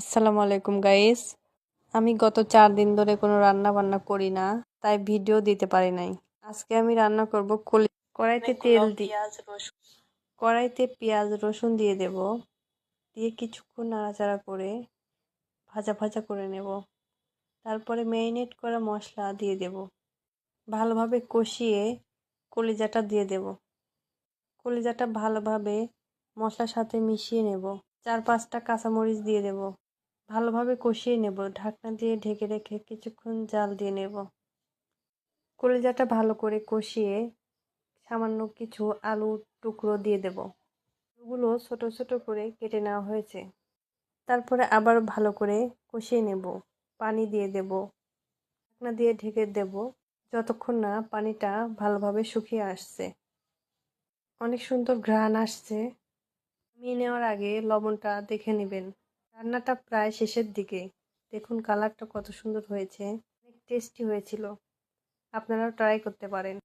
আসসালামু আলাইকুম গাইস। আমি গত 4 দিন ধরে কোনো রান্না বান্না করি না, তাই ভিডিও দিতে পারি নাই। আজকে আমি রান্না করব কড়াইতে তেল দিয়ে কড়াইতে পেঁয়াজ রসুন দিয়ে দেব, দিয়ে কিছুক্ষণ নাড়াচাড়া করে ভাজা ভাজা করে নেব। তারপরে ম্যারিনেট করা মশলা দিয়ে দেব, ভালোভাবে কষিয়ে কলিজাটা দিয়ে দেব। কলিজাটা ভালোভাবে মশলার সাথে মিশিয়ে নেব। 4-5টা কাঁচামরিচ দিয়ে দেব, ভালোভাবে কষিয়ে নেব। ঢাকনা দিয়ে ঢেকে রেখে কিছুক্ষণ জাল দিয়ে নেব। কলিজাটা ভালো করে কষিয়ে সামান্য কিছু আলুর টুকরো দিয়ে দেব। আলুগুলো ছোট ছোট করে কেটে নেওয়া হয়েছে। তারপরে আবার ভালো করে কষিয়ে নেব। পানি দিয়ে দেব, ঢাকনা দিয়ে ঢেকে দেব যতক্ষণ না পানিটা ভালোভাবে শুকিয়ে আসছে। অনেক সুন্দর ঘ্রাণ আসছে। নামিয়ে নেওয়ার আগে লবণটা দেখে নেবেন। রান্নাটা প্রায় শেষের দিকে। দেখুন কালারটা কত সুন্দর হয়েছে, অনেক টেস্টি হয়েছিল। আপনারাও ট্রাই করতে পারেন।